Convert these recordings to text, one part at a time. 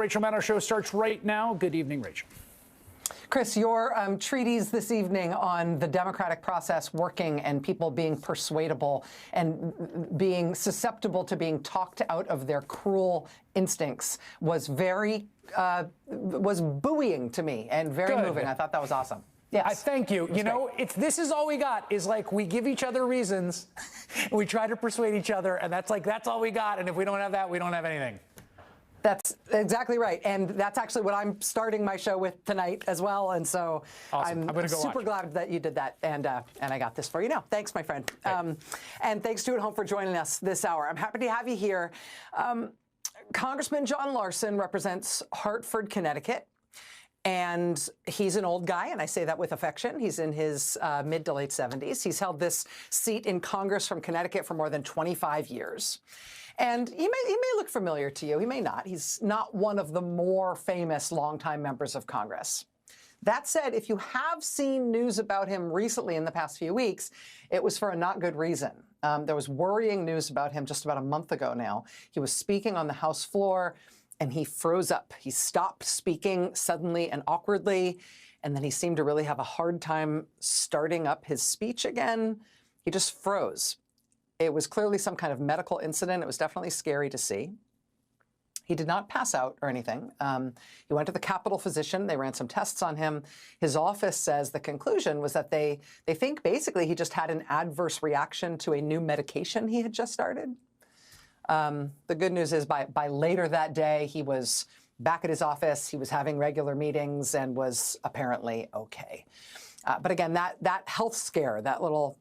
Rachel Maddow Show starts right now. Good evening, Rachel. Chris, your treatise this evening on the democratic process working and people being persuadable and being susceptible to being talked out of their cruel instincts was was buoying to me and very moving. I thought that was awesome. Yes. I thank you. You know, this is all we got is like we give each other reasons. We try to persuade each other, and that's all we got. And if we don't have that, we don't have anything. That's exactly right. And that's actually what I'm starting my show with tonight as well. And so awesome. I'm super glad that you did that. And I got this for you now. Thanks, my friend. And thanks to at home for joining us this hour. I'm happy to have you here. Congressman John Larson represents Hartford, Connecticut. And he's an old guy, and I say that with affection. He's in his mid to late 70s. He's held this seat in Congress from Connecticut for more than 25 years. And he may look familiar to you. He may not. He's not one of the more famous longtime members of Congress. That said, if you have seen news about him recently in the past few weeks, it was for a not good reason. There was worrying news about him just about a month ago now. He was speaking on the House floor, and he froze up. He stopped speaking suddenly and awkwardly, and then he seemed to really have a hard time starting up his speech again. He just froze. It was clearly some kind of medical incident. It was definitely scary to see. He did not pass out or anything. He went to the Capitol physician. They ran some tests on him. His office says the conclusion was that they think basically he just had an adverse reaction to a new medication he had just started. The good news is by later that day, he was back at his office. He was having regular meetings and was apparently okay. But again, that health scare, that little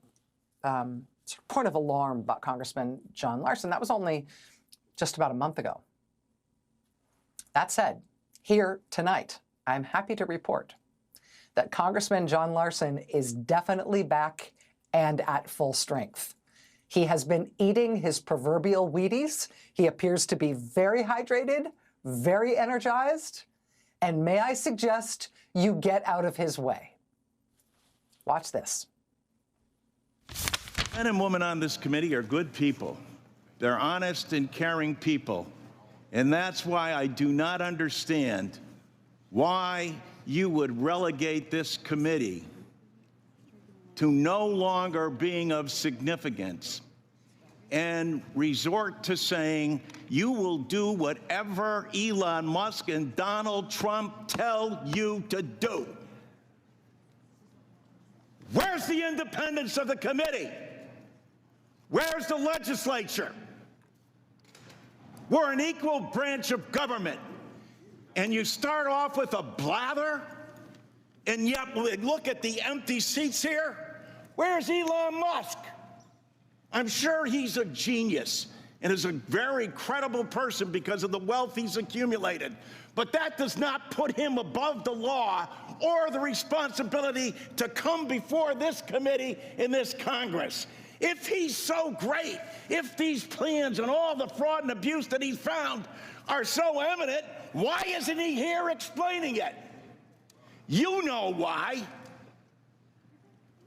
point of alarm about Congressman John Larson, that was only just about a month ago. That said, here tonight, I'm happy to report that Congressman John Larson is definitely back and at full strength. He has been eating his proverbial Wheaties. He appears to be very hydrated, very energized, and may I suggest you get out of his way. Watch this. Men and women on this committee are good people. They're honest and caring people. And that's why I do not understand why you would relegate this committee to no longer being of significance and resort to saying you will do whatever Elon Musk and Donald Trump tell you to do. Where's the independence of the committee? Where's the legislature? We're an equal branch of government. And you start off with a blather, and yet look at the empty seats here. Where's Elon Musk? I'm sure he's a genius and is a very credible person because of the wealth he's accumulated. But that does not put him above the law or the responsibility to come before this committee in this Congress. If he's so great, if these plans and all the fraud and abuse that he's found are so evident, why isn't he here explaining it? You know why.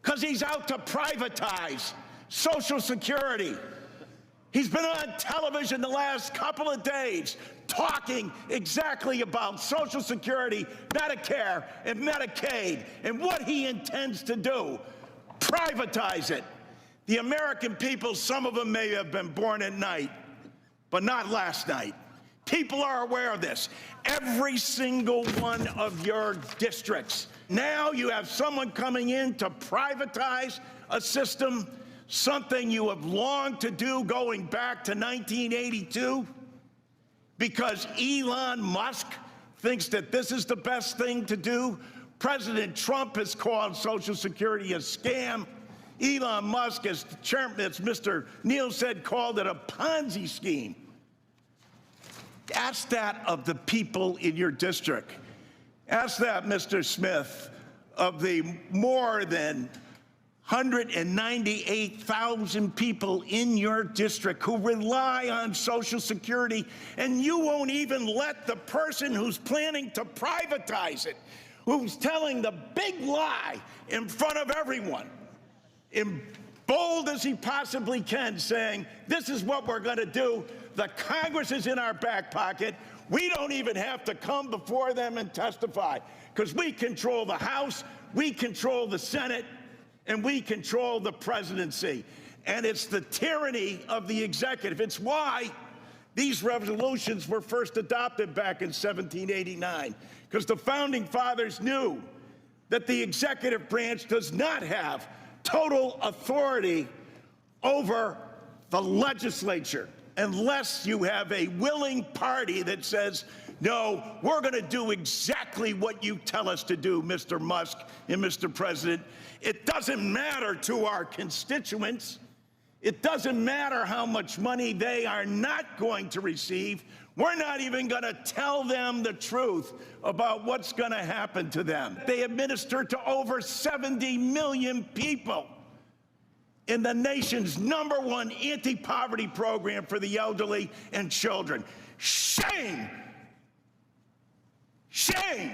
Because he's out to privatize Social Security. He's been on television the last couple of days talking exactly about Social Security, Medicare, and Medicaid, and what he intends to do. Privatize it. The American people, some of them may have been born at night, but not last night. People are aware of this. Every single one of your districts. Now you have someone coming in to privatize a system, something you have longed to do going back to 1982, because Elon Musk thinks that this is the best thing to do. President Trump has called Social Security a scam. Elon Musk, as the chairman, as Mr. Neal said, called it a Ponzi scheme. Ask that of the people in your district. Ask that, Mr. Smith, of the more than 198,000 people in your district who rely on Social Security, and you won't even let the person who's planning to privatize it, who's telling the big lie in front of everyone, in bold as he possibly can, saying, this is what we're going to do. The Congress is in our back pocket. We don't even have to come before them and testify because we control the House, we control the Senate, and we control the presidency. And it's the tyranny of the executive. It's why these resolutions were first adopted back in 1789, because the founding fathers knew that the executive branch does not have total authority over the legislature unless you have a willing party that says, no, we're going to do exactly what you tell us to do, Mr. Musk and Mr. President. It doesn't matter to our constituents. It doesn't matter how much money they are not going to receive. We're not even going to tell them the truth about what's going to happen to them. They administer to over 70 million people in the nation's #1 anti-poverty program for the elderly and children. Shame! Shame!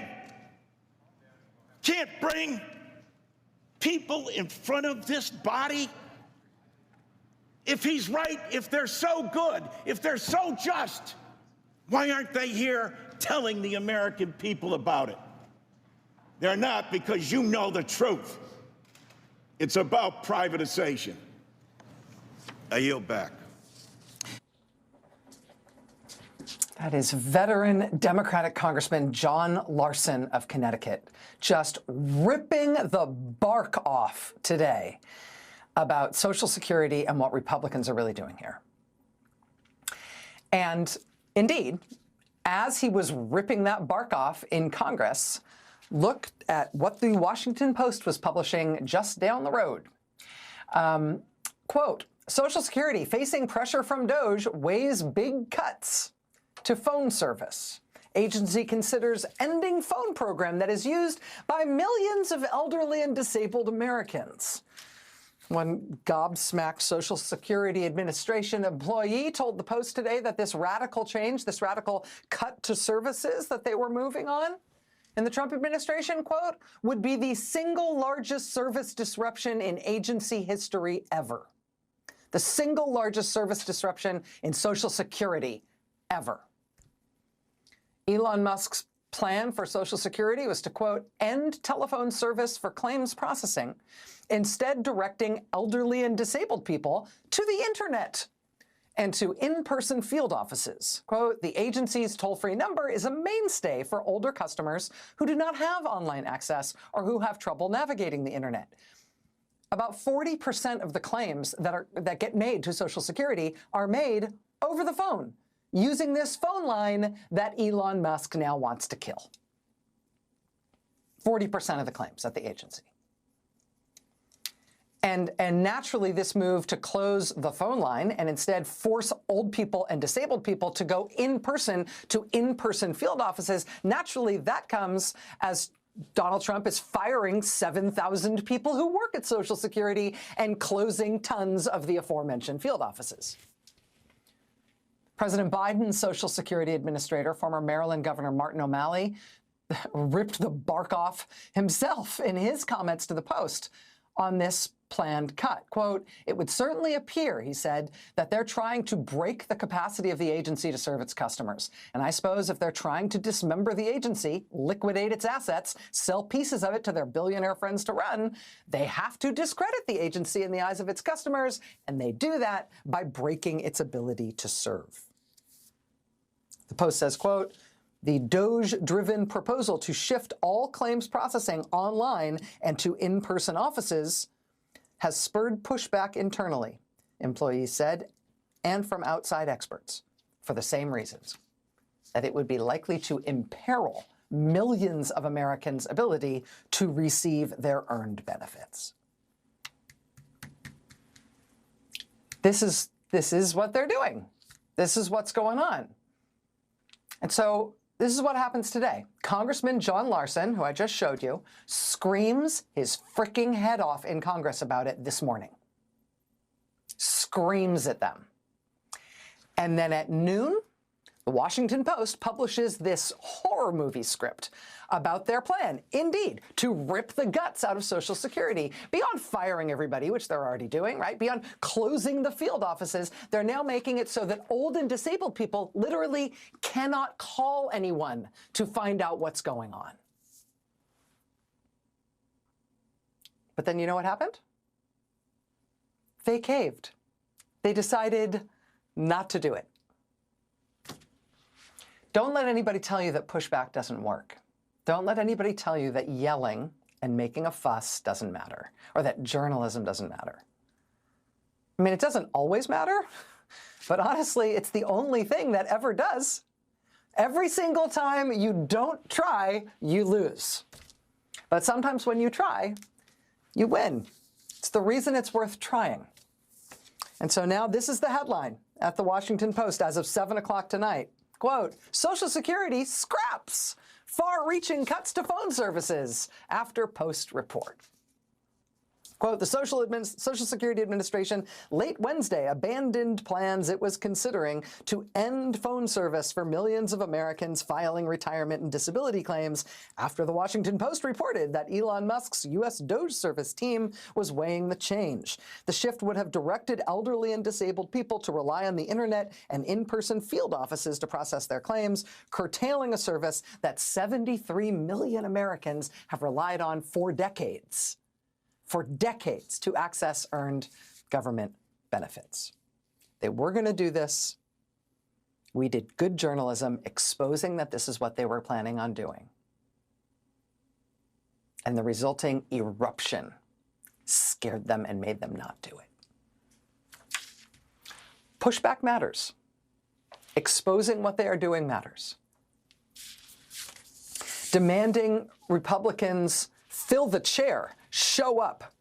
Can't bring people in front of this body? If he's right, if they're so good, if they're so just, why aren't they here telling the American people about it? They're not, because you know the truth. It's about privatization. I yield back. That is veteran Democratic Congressman John Larson of Connecticut, just ripping the bark off today about Social Security and what Republicans are really doing here. And indeed, as he was ripping that bark off in Congress, look at what the Washington Post was publishing just down the road. Quote, Social Security facing pressure from DOJ weighs big cuts to phone service. Agency considers ending phone program that is used by millions of elderly and disabled Americans. One gobsmacked Social Security Administration employee told the Post today that this radical change, this radical cut to services that they were moving on in the Trump administration, quote, would be the single largest service disruption in agency history ever. The single largest service disruption in Social Security ever. Elon Musk's plan for Social Security was to, quote, end telephone service for claims processing, instead directing elderly and disabled people to the internet and to in-person field offices. Quote, the agency's toll-free number is a mainstay for older customers who do not have online access or who have trouble navigating the internet. About 40% of the claims that get made to Social Security are made over the phone, using this phone line that Elon Musk now wants to kill. 40% of the claims at the agency. And naturally, this move to close the phone line and instead force old people and disabled people to go in person to in-person field offices, naturally that comes as Donald Trump is firing 7,000 people who work at Social Security and closing tons of the aforementioned field offices. President Biden's Social Security Administrator, former Maryland Governor Martin O'Malley, ripped the bark off himself in his comments to the Post on this planned cut. Quote, it would certainly appear, he said, that they're trying to break the capacity of the agency to serve its customers. And I suppose if they're trying to dismember the agency, liquidate its assets, sell pieces of it to their billionaire friends to run, they have to discredit the agency in the eyes of its customers, and they do that by breaking its ability to serve. The Post says, quote, the DOJ-driven proposal to shift all claims processing online and to in-person offices has spurred pushback internally, employees said, and from outside experts, for the same reasons, that it would be likely to imperil millions of Americans' ability to receive their earned benefits. This is what they're doing. This is what's going on. And so this is what happens today. Congressman John Larson, who I just showed you, screams his freaking head off in Congress about it this morning. Screams at them. And then at noon, The Washington Post publishes this horror movie script about their plan, indeed, to rip the guts out of Social Security. Beyond firing everybody, which they're already doing, right? Beyond closing the field offices, they're now making it so that old and disabled people literally cannot call anyone to find out what's going on. But then you know what happened? They caved. They decided not to do it. Don't let anybody tell you that pushback doesn't work. Don't let anybody tell you that yelling and making a fuss doesn't matter, or that journalism doesn't matter. I mean, it doesn't always matter, but honestly, it's the only thing that ever does. Every single time you don't try, you lose. But sometimes when you try, you win. It's the reason it's worth trying. And so now this is the headline at the Washington Post as of 7 o'clock tonight. Quote, Social Security scraps far-reaching cuts to phone services after Post report. Quote, the Social Security Administration late Wednesday abandoned plans it was considering to end phone service for millions of Americans filing retirement and disability claims after the Washington Post reported that Elon Musk's U.S. DOGE service team was weighing the change. The shift would have directed elderly and disabled people to rely on the internet and in-person field offices to process their claims, curtailing a service that 73 million Americans have relied on for decades. To access earned government benefits. They were going to do this. We did good journalism exposing that this is what they were planning on doing. And the resulting eruption scared them and made them not do it. Pushback matters. Exposing what they are doing matters. Demanding Republicans fill the chair, show up,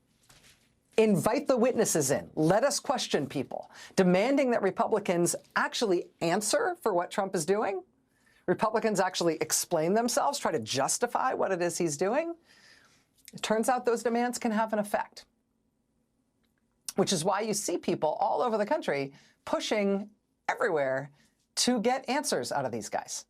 invite the witnesses in, let us question people, demanding that Republicans actually answer for what Trump is doing, Republicans actually explain themselves, try to justify what it is he's doing. It turns out those demands can have an effect, which is why you see people all over the country pushing everywhere to get answers out of these guys.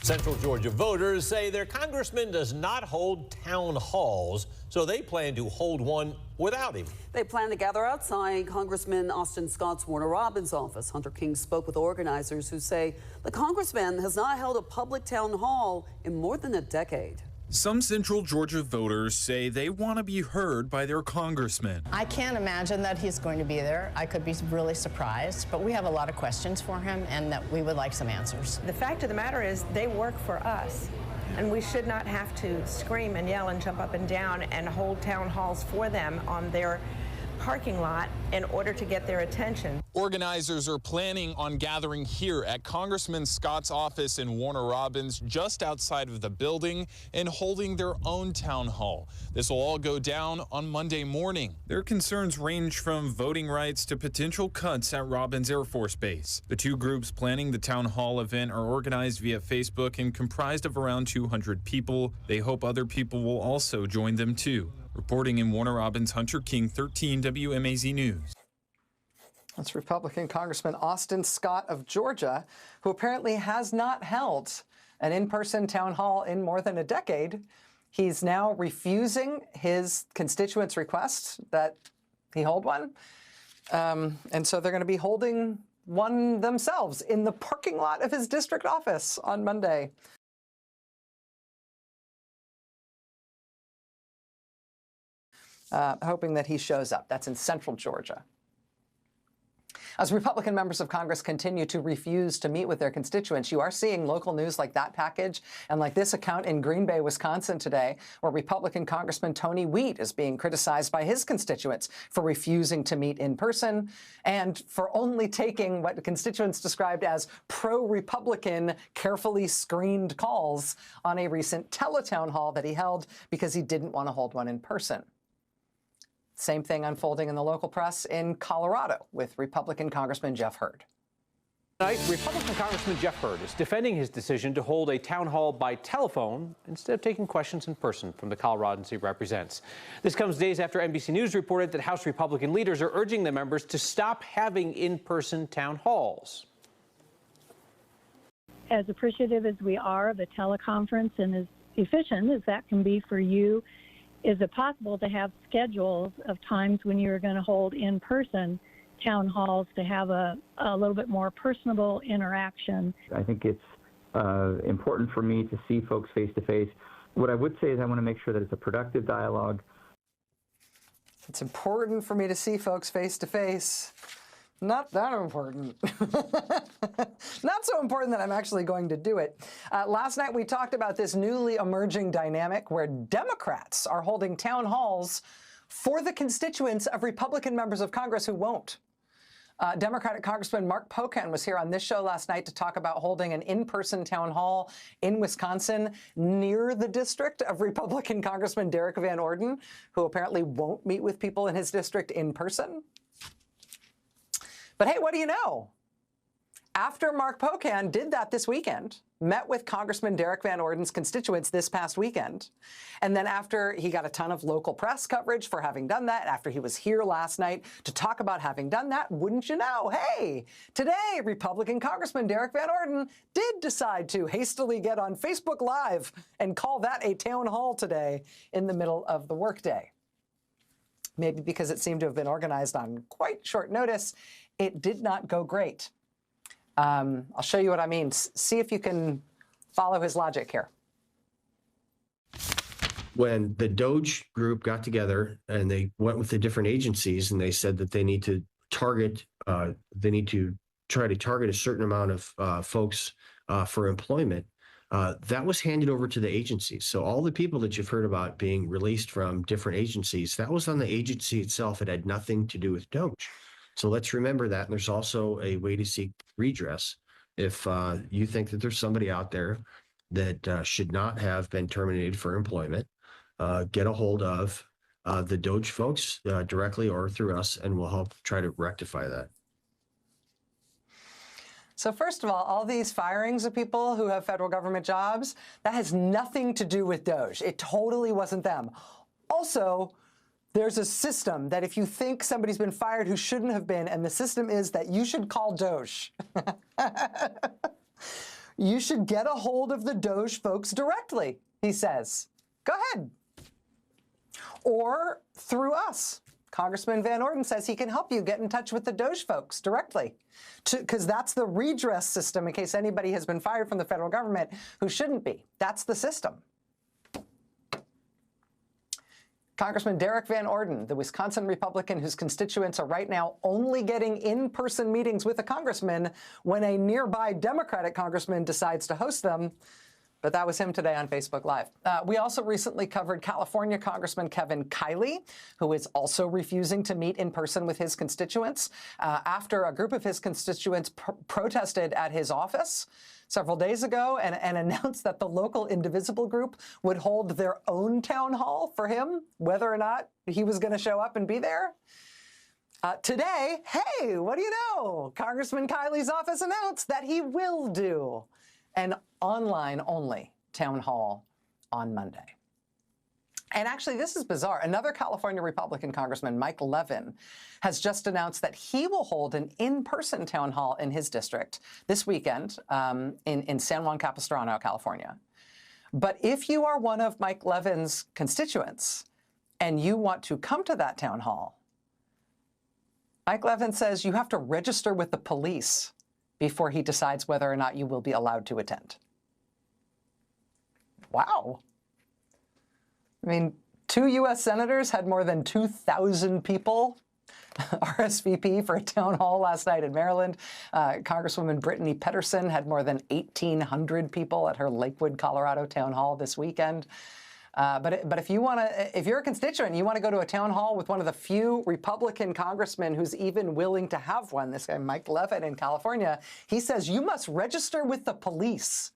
Central Georgia voters say their congressman does not hold town halls, so they plan to hold one without him. They plan to gather outside Congressman Austin Scott's Warner Robins office. Hunter King spoke with organizers who say the congressman has not held a public town hall in more than a decade. Some Central Georgia voters say they want to be heard by their congressman. I can't imagine that he's going to be there. I could be really surprised, but we have a lot of questions for him and that we would like some answers. The fact of the matter is they work for us, and we should not have to scream and yell and jump up and down and hold town halls for them on their parking lot in order to get their attention. Organizers are planning on gathering here at Congressman Scott's office in Warner Robins, just outside of the building, and holding their own town hall. This will all go down on Monday morning. Their concerns range from voting rights to potential cuts at Robins Air Force Base. The two groups planning the town hall event are organized via Facebook and comprised of around 200 people. They hope other people will also join them too. Reporting in Warner Robins, Hunter King, 13 WMAZ News. That's Republican Congressman Austin Scott of Georgia, who apparently has not held an in-person town hall in more than a decade. He's now refusing his constituents' request that he hold one. And so they're going to be holding one themselves in the parking lot of his district office on Monday. Hoping that he shows up. That's in Central Georgia. As Republican members of Congress continue to refuse to meet with their constituents, you are seeing local news like that package and like this account in Green Bay, Wisconsin today, where Republican Congressman Tony Wheat is being criticized by his constituents for refusing to meet in person and for only taking what the constituents described as pro-Republican, carefully screened calls on a recent teletown hall that he held because he didn't want to hold one in person. Same thing unfolding in the local press in Colorado with Republican Congressman Jeff Hurd. Tonight, Republican Congressman Jeff Hurd is defending his decision to hold a town hall by telephone instead of taking questions in person from the Coloradans he represents. This comes days after NBC News reported that House Republican leaders are urging the members to stop having in-person town halls. as appreciative as we are of a teleconference and as efficient as that can be for you, is it possible to have schedules of times when you're going to hold in-person town halls to have a little bit more personable interaction? I think it's important for me to see folks face to face. What I would say is I want to make sure that it's a productive dialogue. It's important for me to see folks face to face. Not that important. Not so important that I'm actually going to do it. Last night we talked about this newly emerging dynamic where Democrats are holding town halls for the constituents of Republican members of Congress who won't. Democratic Congressman Mark Pocan was here on this show last night to talk about holding an in-person town hall in Wisconsin near the district of Republican Congressman Derek Van Orden, who apparently won't meet with people in his district in person. But hey, what do you know? After Mark Pocan did that this weekend, met with Congressman Derek Van Orden's constituents this past weekend, and then after he got a ton of local press coverage for having done that, after he was here last night to talk about having done that, wouldn't you know, hey, today Republican Congressman Derek Van Orden did decide to hastily get on Facebook Live and call that a town hall today in the middle of the workday. Maybe because it seemed to have been organized on quite short notice, it did not go great. I'll show you what I mean. See if you can follow his logic here. When the Doge group got together and they went with the different agencies and they said that they need to target, they need to try to target a certain amount of folks for employment, that was handed over to the agencies. So all the people that you've heard about being released from different agencies, that was on the agency itself. It had nothing to do with Doge. So let's remember that. And there's also a way to seek redress if you think that there's somebody out there that should not have been terminated for employment. Get a hold of the Doge folks directly or through us, and we'll help try to rectify that. So first of all these firings of people who have federal government jobs, that has nothing to do with Doge. It totally wasn't them. Also, there's a system that if you think somebody's been fired who shouldn't have been, and the system is that you should call Doge. You should get a hold of the Doge folks directly, he says. Go ahead. Or through us. Congressman Van Orden says he can help you get in touch with the Doge folks directly, because that's the redress system in case anybody has been fired from the federal government who shouldn't be. That's the system. Congressman Derek Van Orden, the Wisconsin Republican whose constituents are right now only getting in-person meetings with a congressman when a nearby Democratic congressman decides to host them. But that was him today on Facebook Live. We also recently covered California Congressman Kevin Kiley, who is also refusing to meet in person with his constituents after a group of his constituents protested at his office several days ago and announced that the local Indivisible group would hold their own town hall for him, whether or not he was going to show up and be there. Today, hey, what do you know? Congressman Kiley's office announced that he will do an online-only town hall on Monday. And actually, this is bizarre. Another California Republican Congressman, Mike Levin, has just announced that he will hold an in-person town hall in his district this weekend in San Juan Capistrano, California. But if you are one of Mike Levin's constituents and you want to come to that town hall, Mike Levin says you have to register with the police before he decides whether or not you will be allowed to attend. Wow. I mean, 2 U.S. senators had more than 2,000 people RSVP for a town hall last night in Maryland. Congresswoman Brittany Petterson had more than 1,800 people at her Lakewood, Colorado town hall this weekend. But if you're a constituent and you want to go to a town hall with one of the few Republican congressmen who's even willing to have one, this guy Mike Levin in California, he says you must register with the police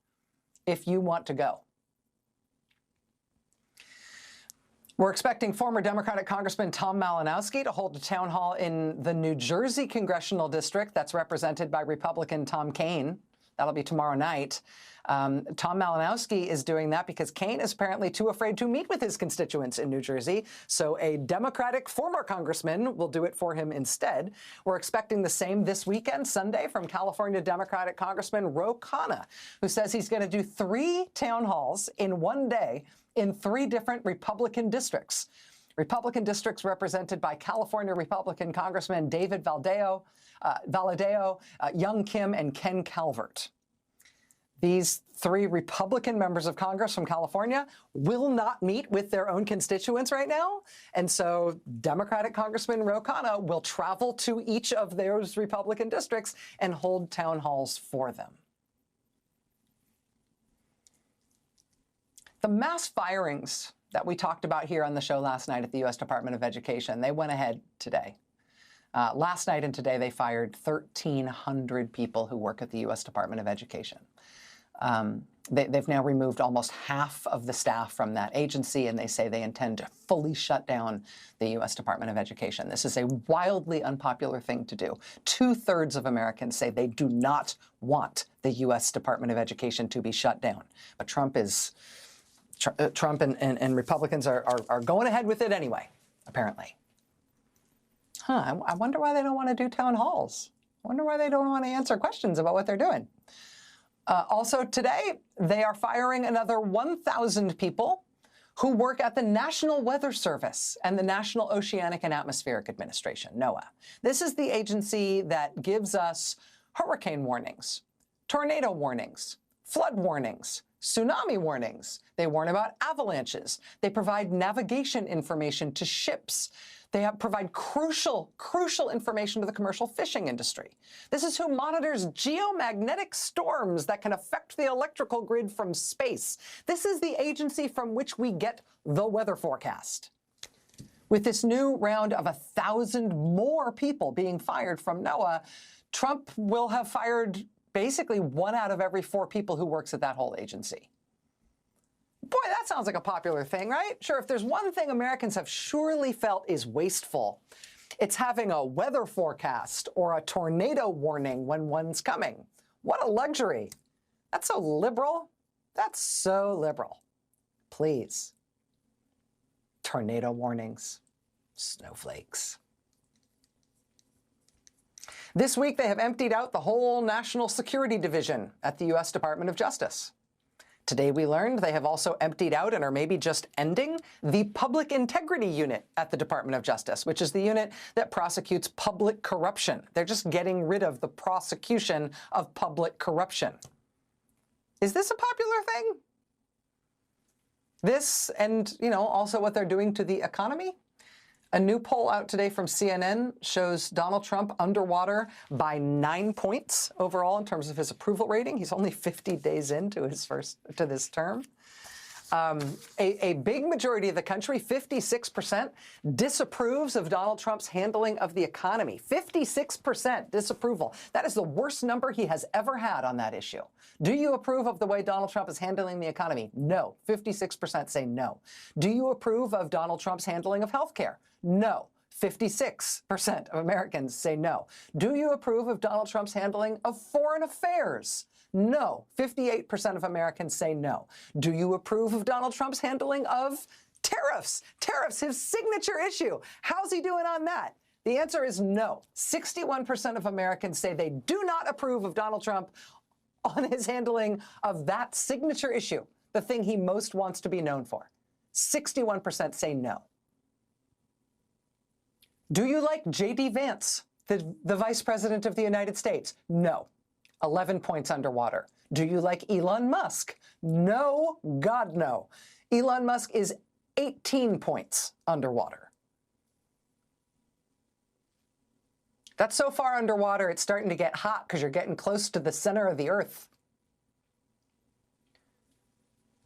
if you want to go. We're expecting former Democratic Congressman Tom Malinowski to hold a town hall in the New Jersey congressional district that's represented by Republican Tom Kean. That'll be tomorrow night. Tom Malinowski is doing that because Kaine is apparently too afraid to meet with his constituents in New Jersey. So a Democratic former congressman will do it for him instead. We're expecting the same this weekend, Sunday, from California Democratic Congressman Ro Khanna, who says he's going to do 3 town halls in one day in 3 different Republican districts. Republican districts represented by California Republican Congressman David Valadao, Young Kim, and Ken Calvert. These 3 Republican members of Congress from California will not meet with their own constituents right now. And so Democratic Congressman Ro Khanna will travel to each of those Republican districts and hold town halls for them. The mass firings that we talked about here on the show last night at the U.S. Department of Education, they went ahead today. Last night and today, they fired 1,300 people who work at the U.S. Department of Education. They've now removed almost half of the staff from that agency, and they say they intend to fully shut down the U.S. Department of Education. This is a wildly unpopular thing to do. 2/3 of Americans say they do not want the U.S. Department of Education to be shut down. But Trump and Republicans are going ahead with it anyway, apparently. I wonder why they don't want to do town halls. I wonder why they don't want to answer questions about what they're doing. Also today, they are firing another 1,000 people who work at the National Weather Service and the National Oceanic and Atmospheric Administration, NOAA. This is the agency that gives us hurricane warnings, tornado warnings, flood warnings, tsunami warnings. They warn about avalanches. They provide navigation information to ships. They provide crucial information to the commercial fishing industry. This is who monitors geomagnetic storms that can affect the electrical grid from space. This is the agency from which we get the weather forecast. With this new round of 1,000 more people being fired from NOAA, Trump will have fired basically 1 out of every 4 people who works at that whole agency. Boy, that sounds like a popular thing, right? Sure, if there's one thing Americans have surely felt is wasteful, it's having a weather forecast or a tornado warning when one's coming. What a luxury. That's so liberal. That's so liberal. Please. Tornado warnings. Snowflakes. This week, they have emptied out the whole National Security Division at the U.S. Department of Justice. Today, we learned they have also emptied out and are maybe just ending the Public Integrity Unit at the Department of Justice, which is the unit that prosecutes public corruption. They're just getting rid of the prosecution of public corruption. Is this a popular thing? This and, also what they're doing to the economy? A new poll out today from CNN shows Donald Trump underwater by 9 points overall in terms of his approval rating. He's only 50 days into this term. A big majority of the country, 56%, disapproves of Donald Trump's handling of the economy. 56% disapproval. That is the worst number he has ever had on that issue. Do you approve of the way Donald Trump is handling the economy? No. 56% say no. Do you approve of Donald Trump's handling of health care? No. 56% of Americans say no. Do you approve of Donald Trump's handling of foreign affairs? No. 58% of Americans say no. Do you approve of Donald Trump's handling of tariffs? Tariffs, his signature issue. How's he doing on that? The answer is no. 61% of Americans say they do not approve of Donald Trump on his handling of that signature issue, the thing he most wants to be known for. 61% say no. Do you like J.D. Vance, the Vice President of the United States? No. 11 points underwater. Do you like Elon Musk? No, God, no. Elon Musk is 18 points underwater. That's so far underwater, it's starting to get hot because you're getting close to the center of the Earth.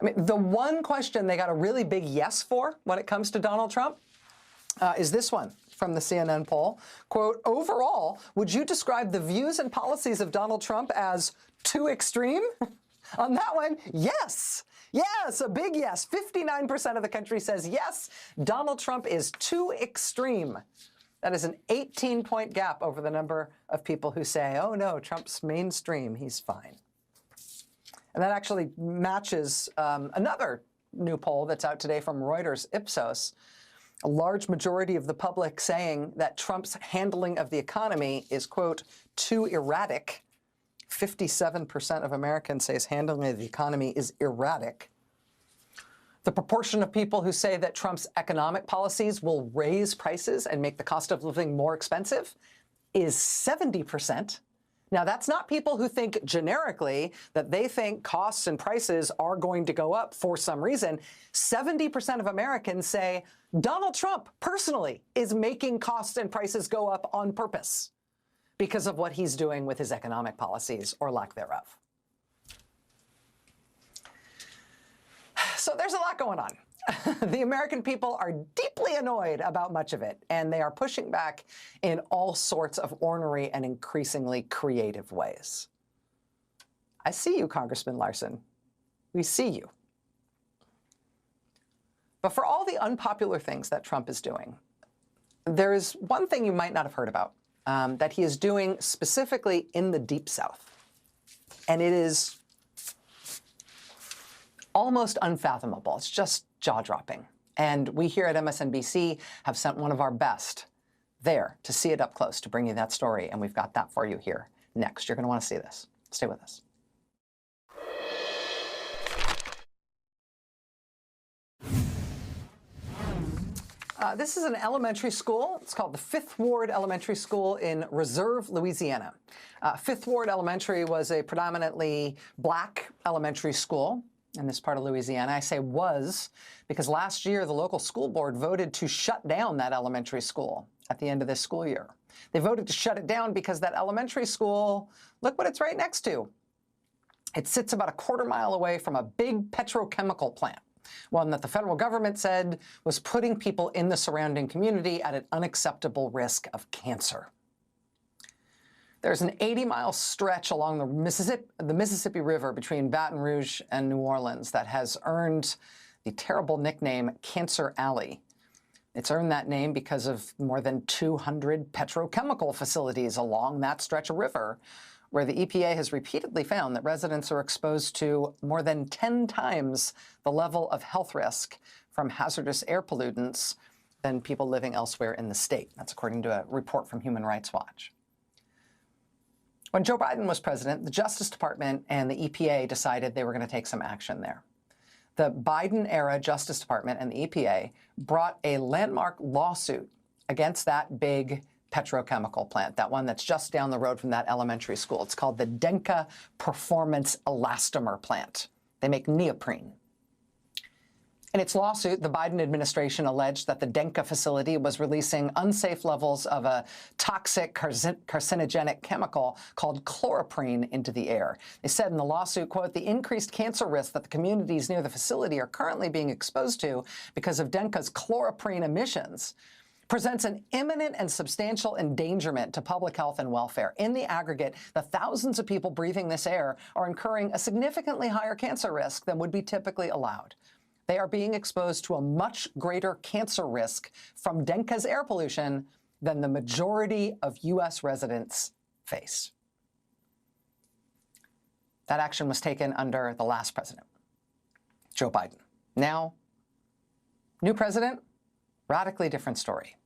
I mean, the one question they got a really big yes for when it comes to Donald Trump is this one from the CNN poll. Quote, overall, would you describe the views and policies of Donald Trump as too extreme? On that one, yes. Yes, a big yes. 59% of the country says yes, Donald Trump is too extreme. That is an 18-point gap over the number of people who say, oh no, Trump's mainstream, he's fine. And that actually matches another new poll that's out today from Reuters Ipsos. A large majority of the public saying that Trump's handling of the economy is, quote, too erratic. 57% of Americans say his handling of the economy is erratic. The proportion of people who say that Trump's economic policies will raise prices and make the cost of living more expensive is 70%. Now, that's not people who think generically that they think costs and prices are going to go up for some reason. 70% of Americans say Donald Trump personally is making costs and prices go up on purpose because of what he's doing with his economic policies or lack thereof. So there's a lot going on. The American people are deeply annoyed about much of it, and they are pushing back in all sorts of ornery and increasingly creative ways. I see you, Congressman Larson. We see you. But for all the unpopular things that Trump is doing, there is one thing you might not have heard about that he is doing specifically in the Deep South. And it is almost unfathomable. It's just jaw-dropping. And we here at MSNBC have sent one of our best there to see it up close, to bring you that story. And we've got that for you here next. You're going to want to see this. Stay with us. This is an elementary school. It's called the Fifth Ward Elementary School in Reserve, Louisiana. Fifth Ward Elementary was a predominantly black elementary school in this part of Louisiana. I say was because last year the local school board voted to shut down that elementary school at the end of this school year. They voted to shut it down because that elementary school, look what it's right next to. It sits about a quarter mile away from a big petrochemical plant, one that the federal government said was putting people in the surrounding community at an unacceptable risk of cancer. There's an 80-mile stretch along the Mississippi River between Baton Rouge and New Orleans that has earned the terrible nickname Cancer Alley. It's earned that name because of more than 200 petrochemical facilities along that stretch of river, where the EPA has repeatedly found that residents are exposed to more than 10 times the level of health risk from hazardous air pollutants than people living elsewhere in the state. That's according to a report from Human Rights Watch. When Joe Biden was president, the Justice Department and the EPA decided they were going to take some action there. The Biden-era Justice Department and the EPA brought a landmark lawsuit against that big petrochemical plant, that one that's just down the road from that elementary school. It's called the Denka Performance Elastomer Plant. They make neoprene. In its lawsuit, the Biden administration alleged that the Denka facility was releasing unsafe levels of a toxic carcinogenic chemical called chloroprene into the air. They said in the lawsuit, quote, the increased cancer risk that the communities near the facility are currently being exposed to because of Denka's chloroprene emissions presents an imminent and substantial endangerment to public health and welfare. In the aggregate, the thousands of people breathing this air are incurring a significantly higher cancer risk than would be typically allowed. They are being exposed to a much greater cancer risk from Denka's air pollution than the majority of U.S. residents face. That action was taken under the last president, Joe Biden. Now, new president, radically different story.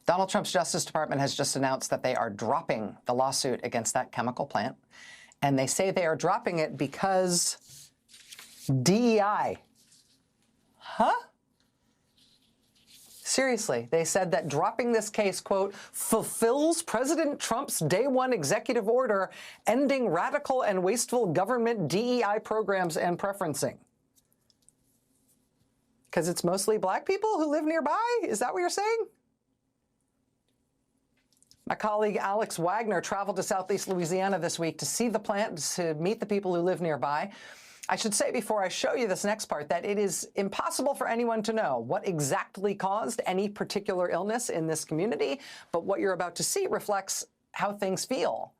Donald Trump's Justice Department has just announced that they are dropping the lawsuit against that chemical plant. And they say they are dropping it because DEI. Huh? Seriously, they said that dropping this case, quote, fulfills President Trump's day one executive order ending radical and wasteful government DEI programs and preferencing. Because it's mostly black people who live nearby? Is that what you're saying? My colleague Alex Wagner traveled to Southeast Louisiana this week to see the plant, to meet the people who live nearby. I should say before I show you this next part that it is impossible for anyone to know what exactly caused any particular illness in this community, but what you're about to see reflects how things feel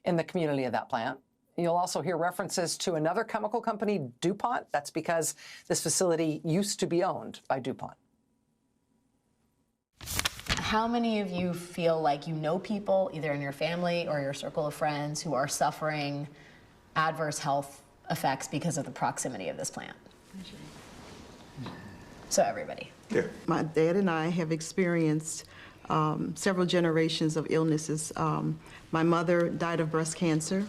in the community of that plant. You'll also hear references to another chemical company, DuPont. That's because this facility used to be owned by DuPont. How many of you feel like you know people, either in your family or your circle of friends, who are suffering adverse health effects because of the proximity of this plant? So everybody. Yeah. My dad and I have experienced several generations of illnesses. My mother died of breast cancer.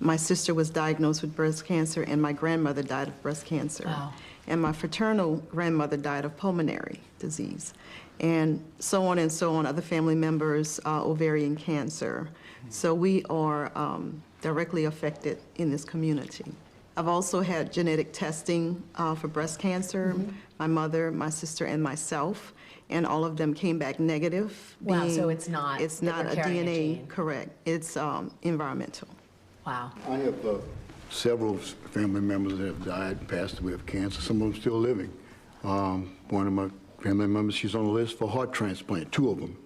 My sister was diagnosed with breast cancer, and my grandmother died of breast cancer. Wow. And my fraternal grandmother died of pulmonary disease, and so on and so on. Other family members, ovarian cancer. So we are directly affected in this community. I've also had genetic testing for breast cancer, my mother, my sister, and myself, and all of them came back negative. Wow, so it's not a carrying a DNA, gene. correct. It's environmental. Wow. I have several family members that have died and passed away of cancer, some of them still living. One of my family members, she's on the list for heart transplant, 2 of them.